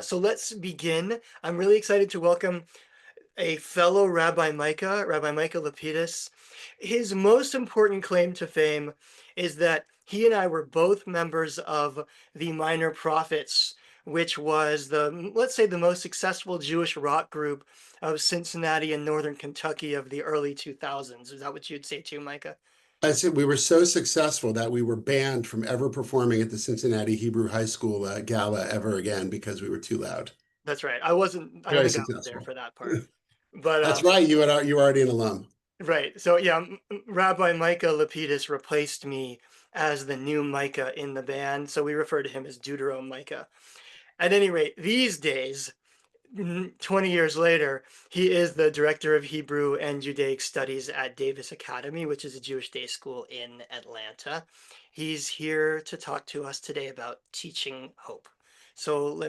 So let's begin. I'm really excited to welcome a fellow Rabbi Micah Lapidus. His most important claim to fame is that he and I were both members of the Minor Prophets, which was let's say, the most successful Jewish rock group of Cincinnati and Northern Kentucky of the early 2000s. Is that what you'd say too, Micah? I said we were so successful that we were banned from ever performing at the Cincinnati Hebrew High School gala ever again because we were too loud. That's right. I don't Very think I was there successful. for that part. But That's right. You were already an alum. right. So yeah, Rabbi Micah Lapidus replaced me as the new Micah in the band. So we refer to him as Deutero Micah. At any rate, these days, 20 years later, he is the director of Hebrew and Judaic Studies at Davis Academy, which is a Jewish day school in Atlanta. He's here to talk to us today about teaching hope. So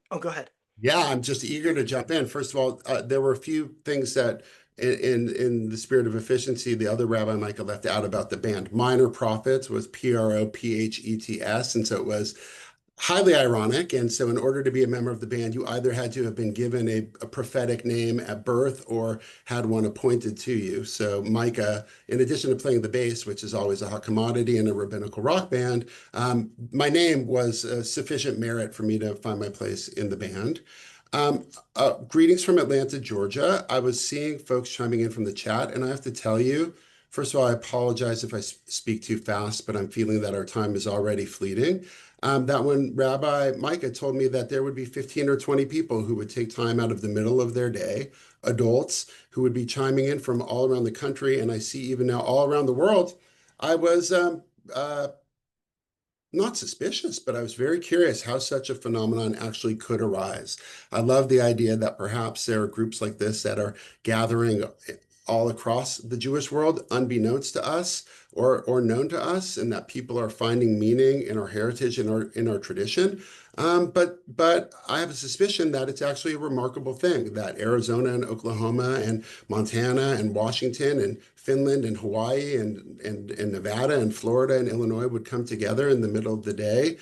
oh, go ahead. Yeah, I'm just eager to jump in. First of all, there were a few things that, in the spirit of efficiency, the other Rabbi Micah left out about the band. Minor Prophets was Prophets, and so it was highly ironic. And so, in order to be a member of the band, you either had to have been given a prophetic name at birth or had one appointed to you. So, Micah, in addition to playing the bass, which is always a hot commodity in a rabbinical rock band, my name was sufficient merit for me to find my place in the band. Greetings from Atlanta, Georgia. I was seeing folks chiming in from the chat, and I have to tell you, first of all, I apologize if I speak too fast, but I'm feeling that our time is already fleeting. That when Rabbi Micah told me that there would be 15 or 20 people who would take time out of the middle of their day, adults who would be chiming in from all around the country, and I see even now all around the world, I was not suspicious, but I was very curious how such a phenomenon actually could arise. I love the idea that perhaps there are groups like this that are gathering all across the Jewish world, unbeknownst to us or known to us, and that people are finding meaning in our heritage and in our tradition. But I have a suspicion that it's actually a remarkable thing that Arizona and Oklahoma and Montana and Washington and Finland and Hawaii and Nevada and Florida and Illinois would come together in the middle of the day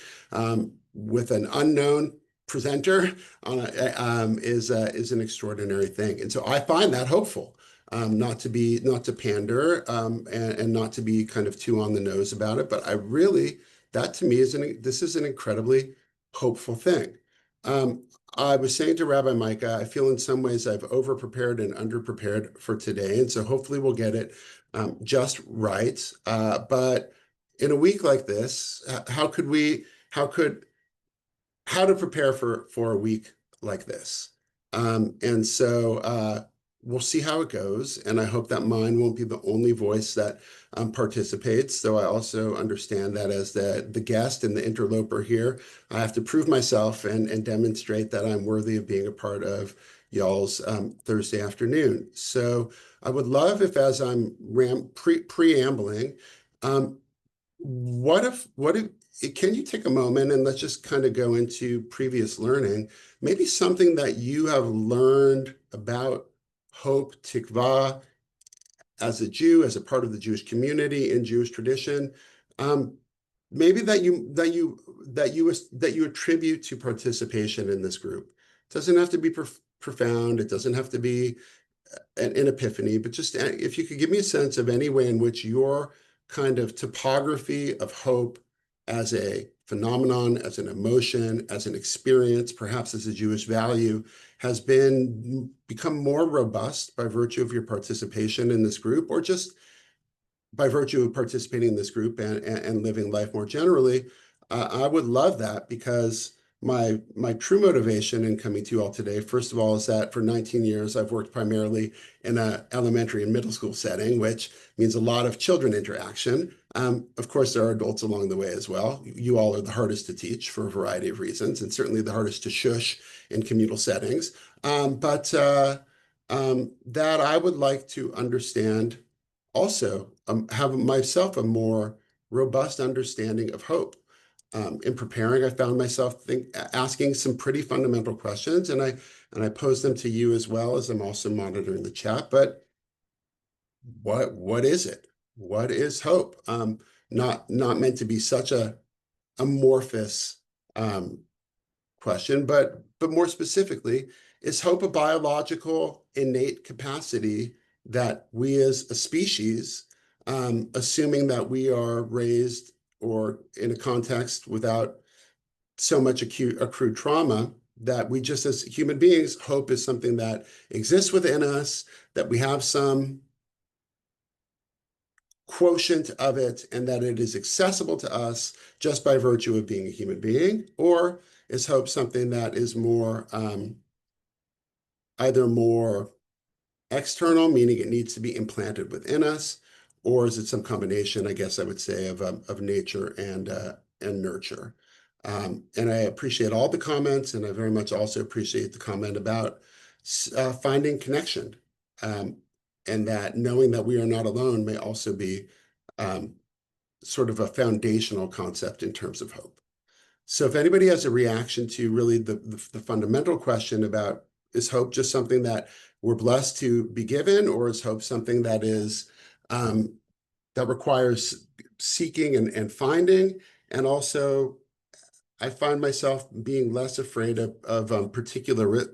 with an unknown presenter is an extraordinary thing. And so I find that hopeful. Not to pander and not to be kind of too on the nose about it, but that to me this is an incredibly hopeful thing. I was saying to Rabbi Micah, I feel in some ways I've over-prepared and under-prepared for today, and so hopefully we'll get it just right. But in a week like this, how to prepare for a week like this? And so we'll see how it goes, and I hope that mine won't be the only voice that participates. Though I also understand that as the guest and the interloper here, I have to prove myself and demonstrate that I'm worthy of being a part of y'all's Thursday afternoon. So I would love if, as I'm preambling, um, what if can you take a moment and let's just kind of go into previous learning, maybe something that you have learned about hope, tikva, as a Jew, as a part of the Jewish community in Jewish tradition, um, maybe that you attribute to participation in this group. It doesn't have to be profound. It doesn't have to be an epiphany, but just if you could give me a sense of any way in which your kind of topography of hope as a phenomenon, as an emotion, as an experience, perhaps as a Jewish value, has become more robust by virtue of your participation in this group, or just by virtue of participating in this group and living life more generally. I would love that because my true motivation in coming to you all today, first of all, is that for 19 years, I've worked primarily in an elementary and middle school setting, which means a lot of children interaction. Of course, there are adults along the way as well. You all are the hardest to teach for a variety of reasons, and certainly the hardest to shush in communal settings. But that I would like to understand also have myself a more robust understanding of hope. In preparing, I found myself asking some pretty fundamental questions, and I pose them to you as well as I'm also monitoring the chat. But what is it? What is hope? Not meant to be such a amorphous question, but more specifically, is hope a biological innate capacity that we as a species, assuming that we are raised or in a context without so much accrued trauma, that we just as human beings, hope is something that exists within us, that we have some quotient of it, and that it is accessible to us just by virtue of being a human being? Or is hope something that is more either more external, meaning it needs to be implanted within us, or is it some combination, I guess I would say, of nature and nurture? And I appreciate all the comments, and I very much also appreciate the comment about finding connection, um, and that knowing that we are not alone may also be um, sort of a foundational concept in terms of hope. So if anybody has a reaction to really the fundamental question about, is hope just something that we're blessed to be given, or is hope something that is that requires seeking and finding? And also, I find myself being less afraid of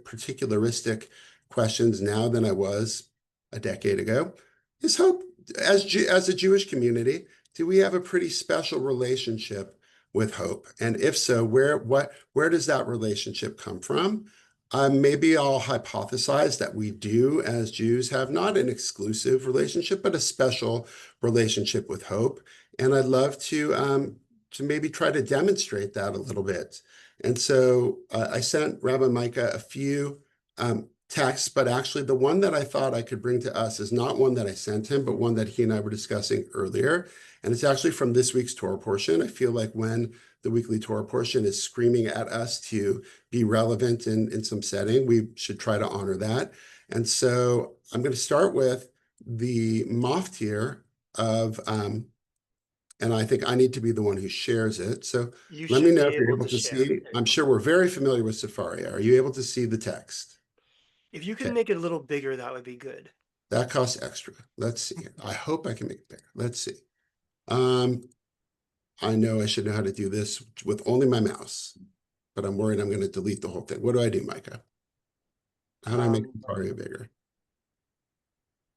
particularistic questions now than I was a decade ago. Is hope, as a Jewish community, do we have a pretty special relationship with hope? And if so, where does that relationship come from? Maybe I'll hypothesize that we do, as Jews, have not an exclusive relationship, but a special relationship with hope. And I'd love to maybe try to demonstrate that a little bit. And so I sent Rabbi Micah a few texts, but actually the one that I thought I could bring to us is not one that I sent him, but one that he and I were discussing earlier. And it's actually from this week's Torah portion. I feel like when the weekly Torah portion is screaming at us to be relevant in some setting, we should try to honor that. And so I'm going to start with the maftir of and I think I need to be the one who shares it. So You let me should know be if you're able able to to share. see. I'm sure we're very familiar with Safari. Are you able to see the text? If you can Okay, make it a little bigger, that would be good. that costs extra. Let's see. I hope I can make it bigger. Let's see. Um, I know I should know how to do this with only my mouse, but I'm worried I'm going to delete the whole thing. What do I do, Micah? How do I make Um, Safari bigger?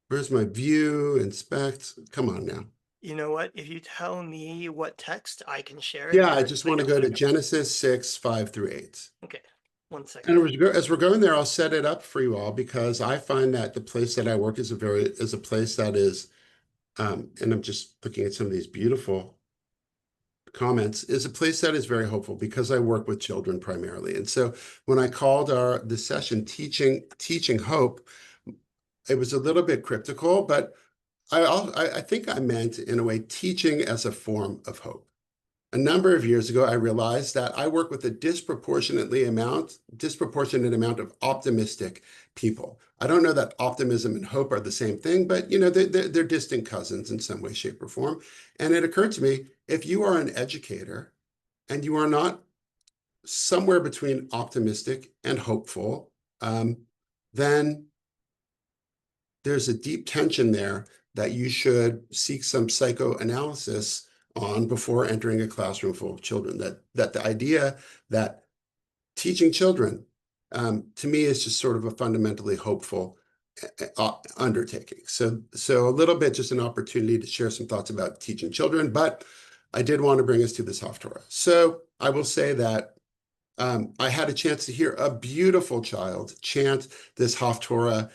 Where's my view, inspect? Come on now. you know what? If you tell me what text, I can share it Yeah, I first. just I want to can go look to up. Genesis 6, 5 through 8. Okay, one second. And as we're going there, I'll set it up for you all because I find that the place that I work is a place that is, and I'm just looking at some of these beautiful comments, is a place that is very hopeful because I work with children primarily. And so when I called the session teaching hope, it was a little bit cryptical, but I think I meant in a way teaching as a form of hope. A number of years ago, I realized that I work with a disproportionate amount of optimistic people. I don't know that optimism and hope are the same thing, but they're distant cousins in some way, shape, or form. And it occurred to me, if you are an educator and you are not somewhere between optimistic and hopeful, then there's a deep tension there that you should seek some psychoanalysis on before entering a classroom full of children. That the idea that teaching children, to me, is just sort of a fundamentally hopeful undertaking. So a little bit just an opportunity to share some thoughts about teaching children, but I did want to bring us to this Haftorah. So I will say that I had a chance to hear a beautiful child chant this Haftorah,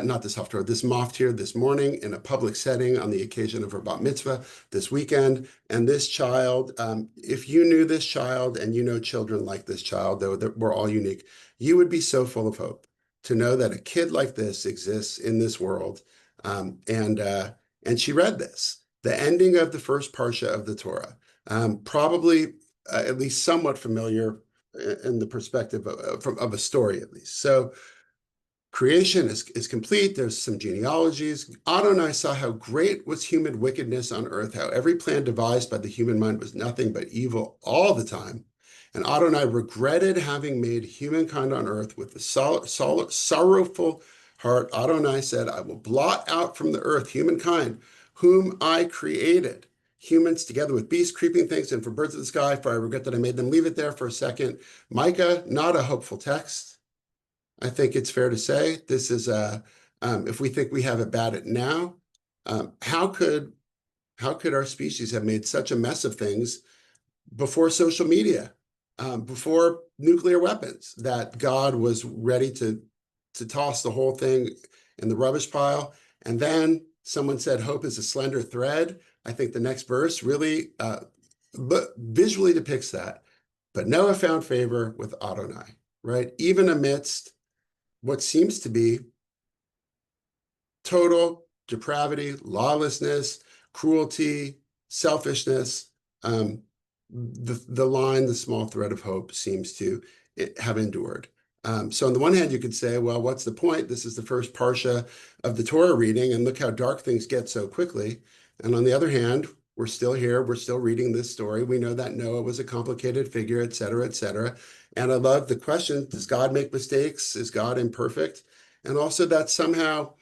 not this Haftorah, this Maftir this morning in a public setting on the occasion of her bat mitzvah this weekend. And this child, if you knew this child and you know children like this child, though we're all unique, you would be so full of hope to know that a kid like this exists in this world. And she read this, the ending of the first parsha of the Torah, probably at least somewhat familiar in the perspective of a story, at least. So creation is complete. There's some genealogies. Adonai saw how great was human wickedness on earth, how every plan devised by the human mind was nothing but evil all the time. And Adonai regretted having made humankind on earth with a sorrowful heart. Adonai said, I will blot out from the earth humankind, whom I created. humans together with beasts, creeping things, and for birds of the sky, for I regret that I made them leave it there for a second. Micah, not a hopeful text. I think it's fair to say this is if we think we have it bad now, how could our species have made such a mess of things before social media, before nuclear weapons, that God was ready to toss the whole thing in the rubbish pile? And then someone said, hope is a slender thread. I think the next verse really visually depicts that. But Noah found favor with Adonai, right? Even amidst what seems to be total depravity, lawlessness, cruelty, selfishness, the line, the small thread of hope seems to have endured. So on the one hand, you could say, well, what's the point? This is the first parsha of the Torah reading, and look how dark things get so quickly. And on the other hand, we're still here. We're still reading this story. We know that Noah was a complicated figure, et cetera, et cetera. And I love the question, does God make mistakes? Is God imperfect? And also that somehow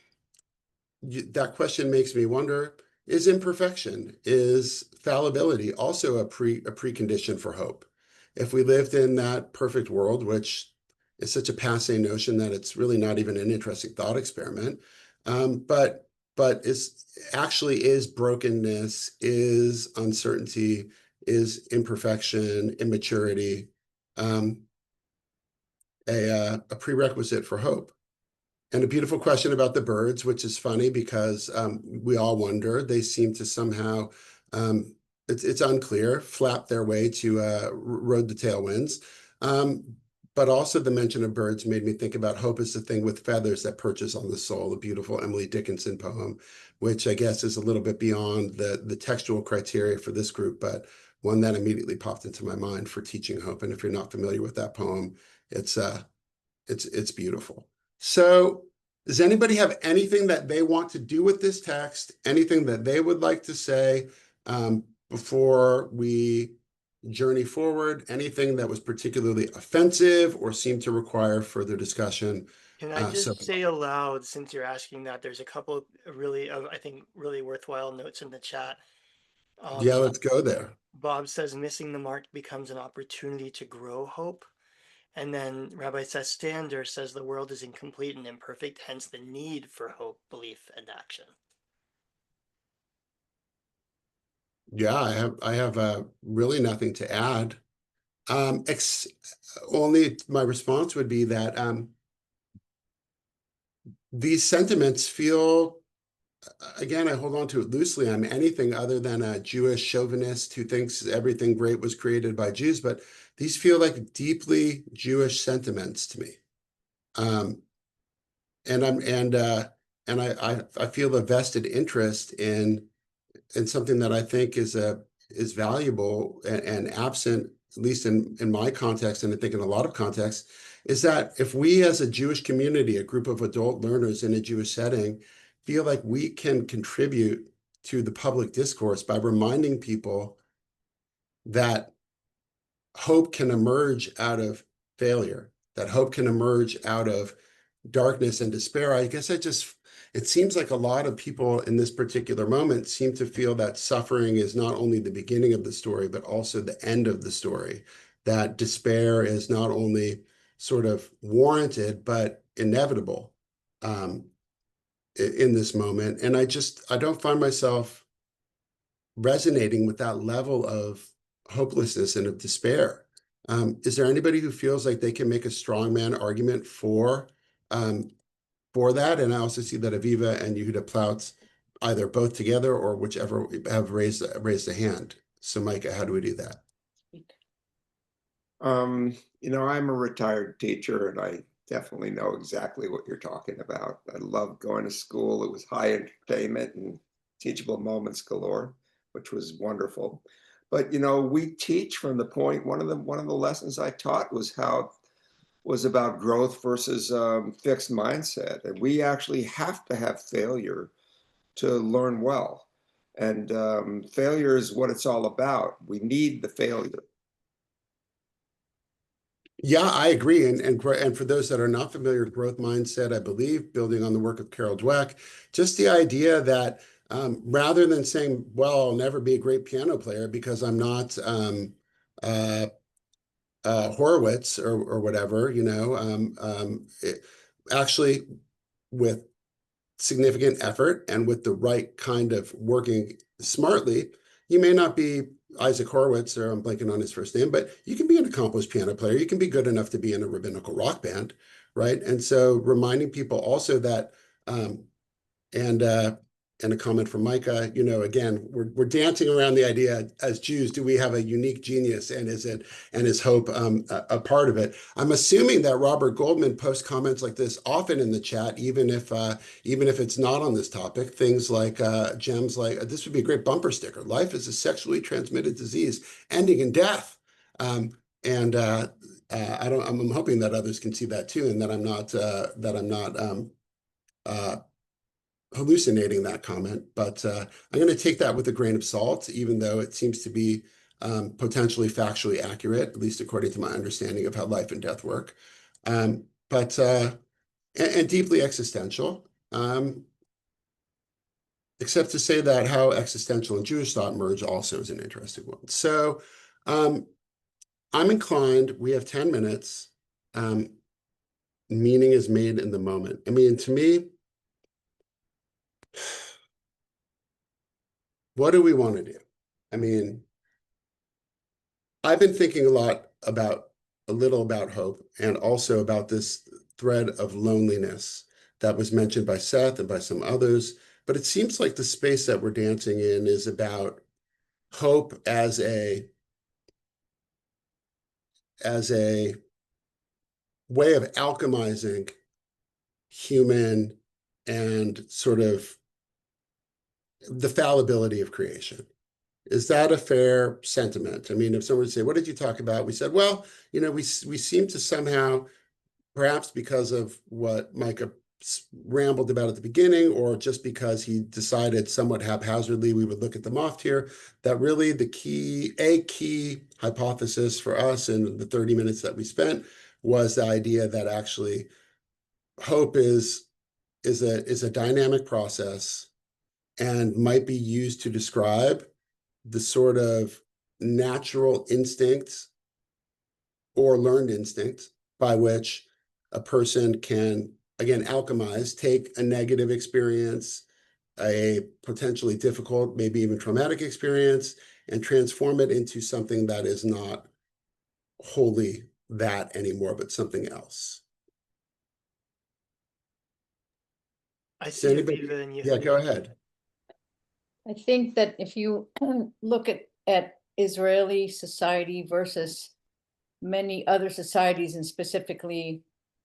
that question makes me wonder, is imperfection, is fallibility also a precondition for hope? If we lived in that perfect world, which is such a passé notion that it's really not even an interesting thought experiment, but is brokenness, is uncertainty, is imperfection, immaturity, a prerequisite for hope? And a beautiful question about the birds, which is funny because we all wonder. They seem to somehow, it's unclear, flap their way to rode the tailwinds. But also the mention of birds made me think about hope is the thing with feathers that perches on the soul, a beautiful Emily Dickinson poem, which I guess is a little bit beyond the textual criteria for this group, but one that immediately popped into my mind for teaching hope. And if you're not familiar with that poem, it's beautiful. So does anybody have anything that they want to do with this text? Anything that they would like to say before we journey forward? Anything that was particularly offensive or seemed to require further discussion? Can I So just say aloud, since you're asking that, there's a couple really, I think, really worthwhile notes in the chat. yeah, Um, let's go there. Bob says missing the mark becomes an opportunity to grow hope. And then Rabbi Stander says the world is incomplete and imperfect, hence the need for hope, belief, and action. Yeah, I have really nothing to add. Only my response would be that these sentiments feel, again, I hold on to it loosely. I'm anything other than a Jewish chauvinist who thinks everything great was created by Jews, but these feel like deeply Jewish sentiments to me. And I feel a vested interest in something that I think is valuable and absent, at least in my context, and I think in a lot of contexts, is that if we as a Jewish community, a group of adult learners in a Jewish setting, feel like we can contribute to the public discourse by reminding people that hope can emerge out of failure, that hope can emerge out of darkness and despair. I guess it seems like a lot of people in this particular moment seem to feel that suffering is not only the beginning of the story, but also the end of the story, that despair is not only sort of warranted, but inevitable in this moment. And I don't find myself resonating with that level of hopelessness and of despair. Is there anybody who feels like they can make a strongman argument um, for that? And I also see that Aviva and Yehuda Plautz, either both together or whichever, have raised a hand. So Micah, how do we do that? I'm a retired teacher and I definitely know exactly what you're talking about. I loved going to school. It was high entertainment and teachable moments galore, which was wonderful. But we teach from the point, one of the lessons I taught was about growth versus fixed mindset. And we actually have to have failure to learn well. And failure is what it's all about. We need the failure. Yeah, I agree. And for those that are not familiar with growth mindset, I believe building on the work of Carol Dweck, just the idea that rather than saying, well, I'll never be a great piano player because I'm not Horowitz or whatever, actually, with significant effort and with the right kind of working smartly, you may not be Isaac Horowitz, or I'm blanking on his first name, but you can be an accomplished piano player. You can be good enough to be in a rabbinical rock band, right? And so reminding people also that, and and a comment from Micah, again, we're dancing around the idea as Jews, do we have a unique genius, and is hope a part of it? I'm assuming that Robert Goldman posts comments like this often in the chat, even if it's not on this topic. Things like gems like this would be a great bumper sticker: "Life is a sexually transmitted disease, ending in death." And I'm hoping that others can see that too, and that I'm not hallucinating that comment, but I'm going to take that with a grain of salt, even though it seems to be potentially factually accurate, at least according to my understanding of how life and death work, but and deeply existential, except to say that how existential and Jewish thought merge also is an interesting one. So I'm inclined, we have 10 minutes, meaning is made in the moment. I mean, to me, what do we want to do? I mean, I've been thinking a little about hope, and also about this thread of loneliness that was mentioned by Seth and by some others. But it seems like the space that we're dancing in is about hope as a way of alchemizing human and sort of the fallibility of creation. Is that a fair sentiment? I mean, if someone would say, what did you talk about? We said, well, we seem to somehow, perhaps because of what Micah rambled about at the beginning, or just because he decided somewhat haphazardly we would look at them off here, that really a key hypothesis for us in the 30 minutes that we spent was the idea that actually hope is a dynamic process, and might be used to describe the sort of natural instincts or learned instincts by which a person can, again, alchemize, take a negative experience, a potentially difficult, maybe even traumatic experience, and transform it into something that is not wholly that anymore, but something else. I Does see anybody? Aviva and Yeah, go Yehuda. ahead. I think that if you look at Israeli society versus many other societies, and specifically,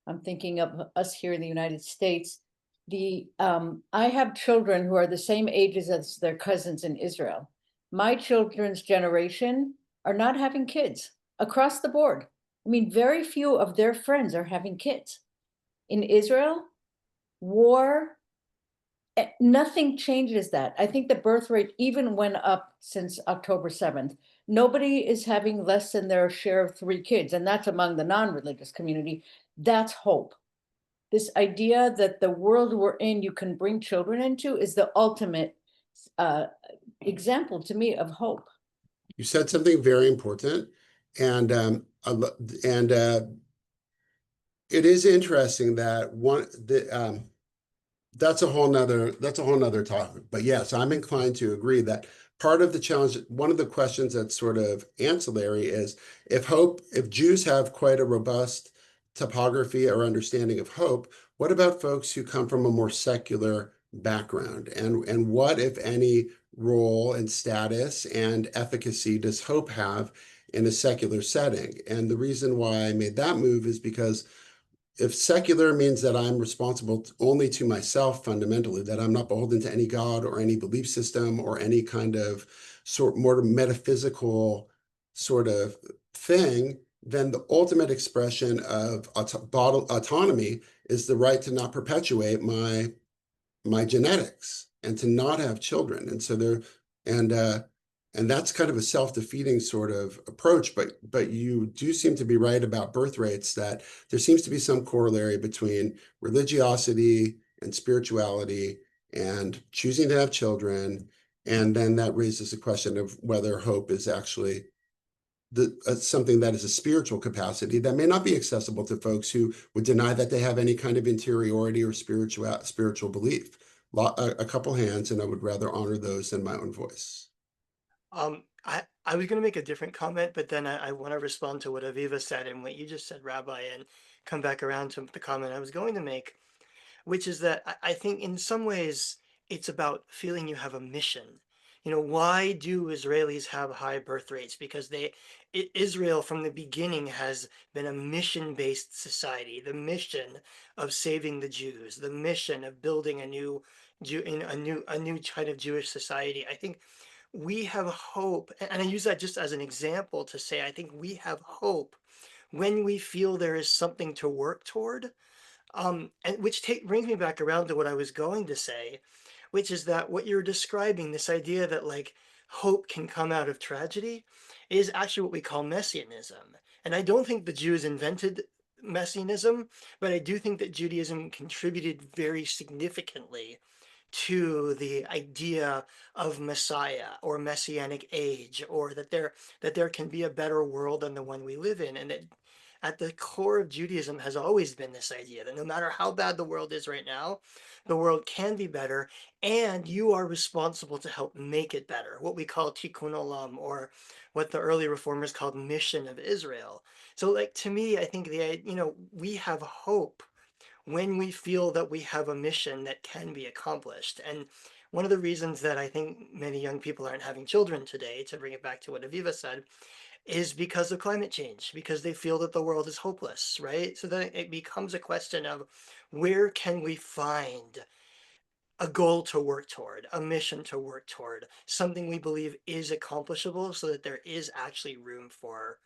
I'm thinking of us here in the United States, I have children who are the same ages as their cousins in Israel. My children's generation are not having kids across the board. I mean, very few of their friends are having kids. In Israel, war, nothing changes that. I think the birth rate even went up since October 7th. Nobody is having less than their share of 3 kids, and that's among the non-religious community. That's hope. This idea that the world we're in, you can bring children into, is the ultimate example to me of hope. You said something very important, and it is interesting that that's a whole nother topic. But yes, I'm inclined to agree that part of the challenge, one of the questions that's sort of ancillary, is if Jews have quite a robust topography or understanding of hope, what about folks who come from a more secular background? And what, if any, role and status and efficacy does hope have in a secular setting? And the reason why I made that move is because if secular means that I'm responsible only to myself fundamentally, that I'm not beholden to any God or any belief system or any kind of more metaphysical sort of thing, then the ultimate expression of autonomy is the right to not perpetuate my genetics and to not have children. And so and that's kind of a self-defeating sort of approach, but you do seem to be right about birth rates, that there seems to be some corollary between religiosity and spirituality and choosing to have children. And then that raises the question of whether hope is actually something that is a spiritual capacity that may not be accessible to folks who would deny that they have any kind of interiority or spiritual belief. A couple hands, and I would rather honor those than my own voice. I was going to make a different comment, but then I want to respond to what Aviva said and what you just said, Rabbi, and come back around to the comment I was going to make, which is that I think in some ways it's about feeling you have a mission. You know, why do Israelis have high birth rates? Because Israel from the beginning has been a mission-based society, the mission of saving the Jews, the mission of building a new kind of Jewish society. I think we have hope, and I use that just as an example to say I think we have hope when we feel there is something to work toward. And brings me back around to what I was going to say, which is that what you're describing, this idea that like hope can come out of tragedy, is actually what we call messianism. And I don't think the Jews invented messianism, but I do think that Judaism contributed very significantly to the idea of Messiah or Messianic age, or that there can be a better world than the one we live in, and that at the core of Judaism has always been this idea that no matter how bad the world is right now, the world can be better, and you are responsible to help make it better. What we call tikkun olam, or what the early reformers called mission of Israel. So, like to me, I think we have hope when we feel that we have a mission that can be accomplished. And one of the reasons that I think many young people aren't having children today, to bring it back to what Aviva said, is because of climate change, because they feel that the world is hopeless, right? So then it becomes a question of where can we find a goal to work toward, a mission to work toward, something we believe is accomplishable, so that there is actually room for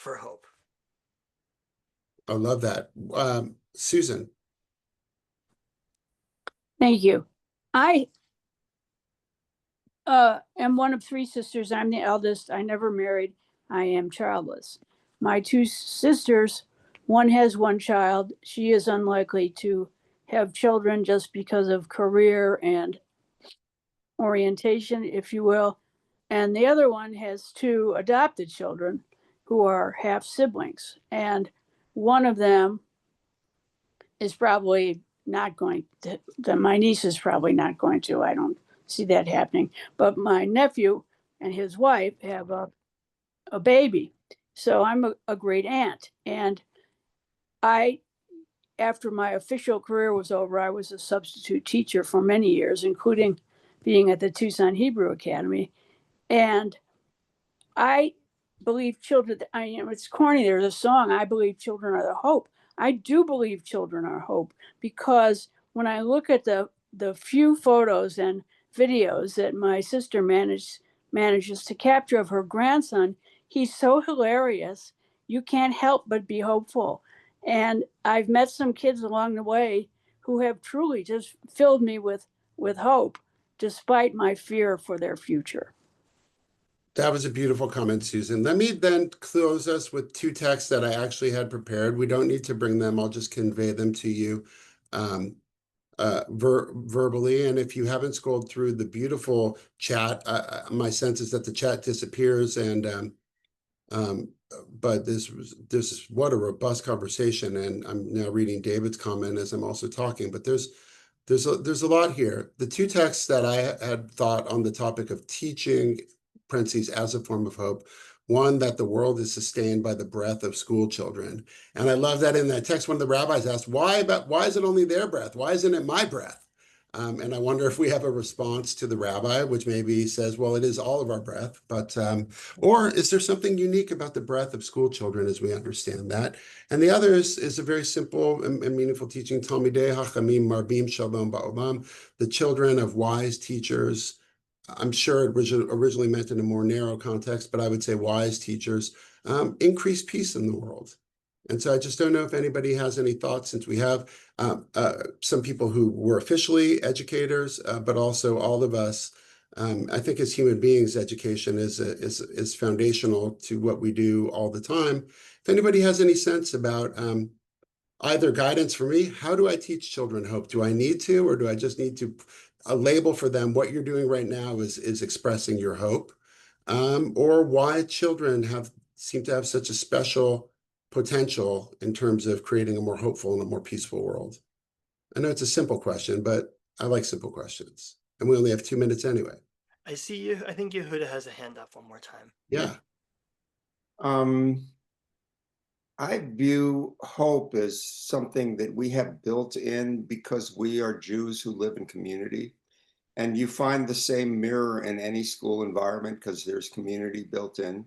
hope. I love that. Susan. Thank you. I am one of three sisters. I'm the eldest. I never married. I am childless. My two sisters, one has one child. She is unlikely to have children just because of career and orientation, if you will. And the other one has two adopted children who are half siblings. And one of them is probably not going to, my niece is probably not going to. I don't see that happening. But my nephew and his wife have a baby. So I'm a great aunt. And after my official career was over, I was a substitute teacher for many years, including being at the Tucson Hebrew Academy. And I believe children, it's corny, there's a song, I believe children are the hope. I do believe children are hope, because when I look at the few photos and videos that my sister manages to capture of her grandson, he's so hilarious. You can't help but be hopeful. And I've met some kids along the way who have truly just filled me with hope, despite my fear for their future. That was a beautiful comment, Susan. Let me then close us with two texts that I actually had prepared. We don't need to bring them. I'll just convey them to you verbally. And if you haven't scrolled through the beautiful chat, my sense is that the chat disappears. And but this is what a robust conversation. And I'm now reading David's comment as I'm also talking. But there's a lot here. The two texts that I had thought on the topic of teaching parentheses as a form of hope. One, that the world is sustained by the breath of school children. And I love that in that text, one of the rabbis asked, why is it only their breath? Why isn't it my breath? And I wonder if we have a response to the rabbi, which maybe says, well, it is all of our breath, but, or is there something unique about the breath of school children as we understand that? And the other is a very simple and meaningful teaching, Talmidei Hachamim Marbim Shalom Ba'olam, the children of wise teachers. I'm sure it was originally meant in a more narrow context, but I would say wise teachers increase peace in the world. And so I just don't know if anybody has any thoughts, since we have some people who were officially educators, but also all of us. I think as human beings, education is foundational to what we do all the time. If anybody has any sense about either guidance for me, how do I teach children hope? Do I need to, or do I just need to a label for them. What you're doing right now is expressing your hope, or why children seem to have such a special potential in terms of creating a more hopeful and a more peaceful world. I know it's a simple question, but I like simple questions. And we only have 2 minutes anyway. I see you. I think Yehuda has a hand up one more time. Yeah. I view hope as something that we have built in because we are Jews who live in community. And you find the same mirror in any school environment because there's community built in.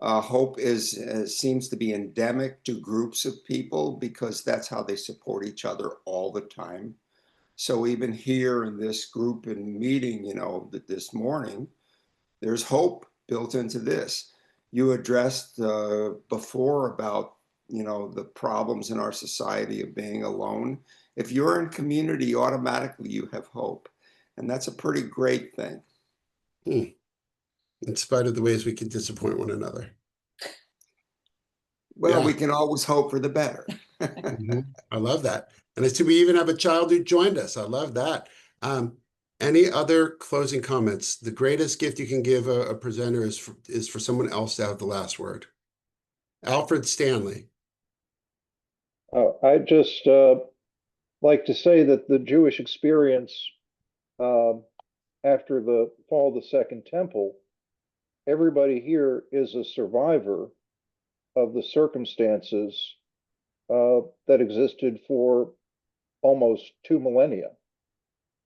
Hope seems to be endemic to groups of people because that's how they support each other all the time. So even here in this group and meeting, this morning, there's hope built into this. You addressed before about, the problems in our society of being alone. If you're in community, automatically you have hope. And that's a pretty great thing. In spite of the ways we can disappoint one another. Well, Yeah. we can always hope for the better. I love that. And I see we even have a child who joined us. I love that. Any other closing comments? The greatest gift you can give a presenter is for someone else to have the last word. Alfred Stanley. I'd just like to say that the Jewish experience after the fall of the Second Temple, everybody here is a survivor of the circumstances that existed for almost 2 millennia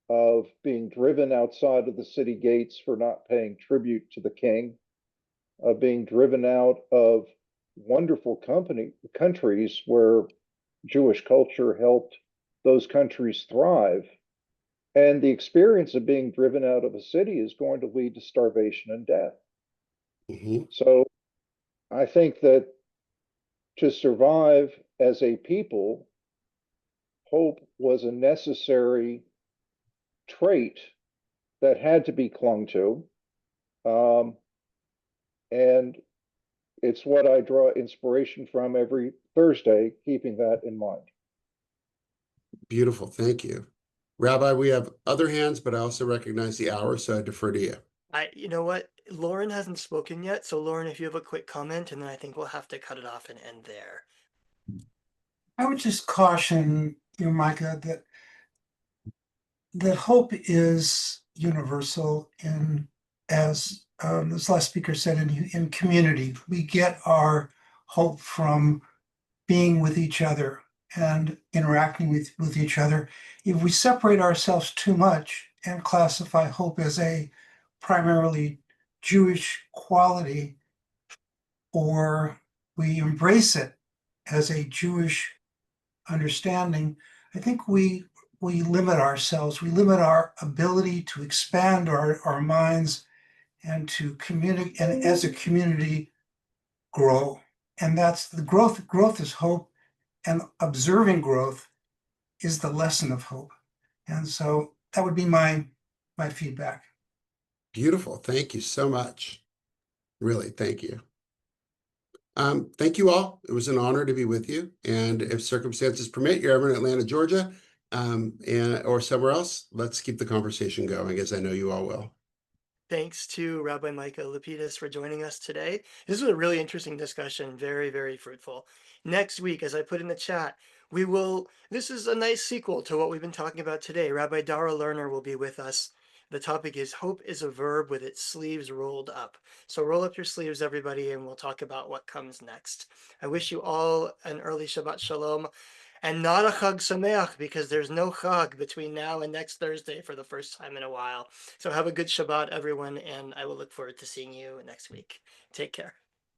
of being driven outside of the city gates for not paying tribute to the king, of being driven out of wonderful countries where Jewish culture helped those countries thrive. And the experience of being driven out of a city is going to lead to starvation and death. So I think that to survive as a people, hope was a necessary trait that had to be clung to. And it's what I draw inspiration from every Thursday, keeping that in mind. Beautiful. Thank you. Rabbi, we have other hands, but I also recognize the hour, so I defer to you. You know what? Lauren hasn't spoken yet. So Lauren, if you have a quick comment, and then I think we'll have to cut it off and end there. I would just caution you, Micah, that hope is universal as this last speaker said, in community. We get our hope from being with each other and interacting with each other. If we separate ourselves too much and classify hope as a primarily Jewish quality, or we embrace it as a Jewish understanding, I think we limit ourselves. We limit our ability to expand our minds and to communicate, and as a community grow. And that's the growth. Growth is hope, and observing growth is the lesson of hope. And so that would be my feedback. Beautiful. Thank you so much. Really, thank you. Thank you all. It was an honor to be with you. And if circumstances permit, you're ever in Atlanta, Georgia, or somewhere else, let's keep the conversation going, as I know you all will. Thanks to Rabbi Micah Lapidus for joining us today. This was a really interesting discussion, very, very fruitful. Next week, as I put in the chat, this is a nice sequel to what we've been talking about today. Rabbi Dara Lerner will be with us. The topic is Hope is a Verb with its sleeves rolled up. So roll up your sleeves, everybody, and we'll talk about what comes next. I wish you all an early Shabbat Shalom. And not a Chag Sameach, because there's no Chag between now and next Thursday for the first time in a while. So have a good Shabbat, everyone, and I will look forward to seeing you next week. Take care.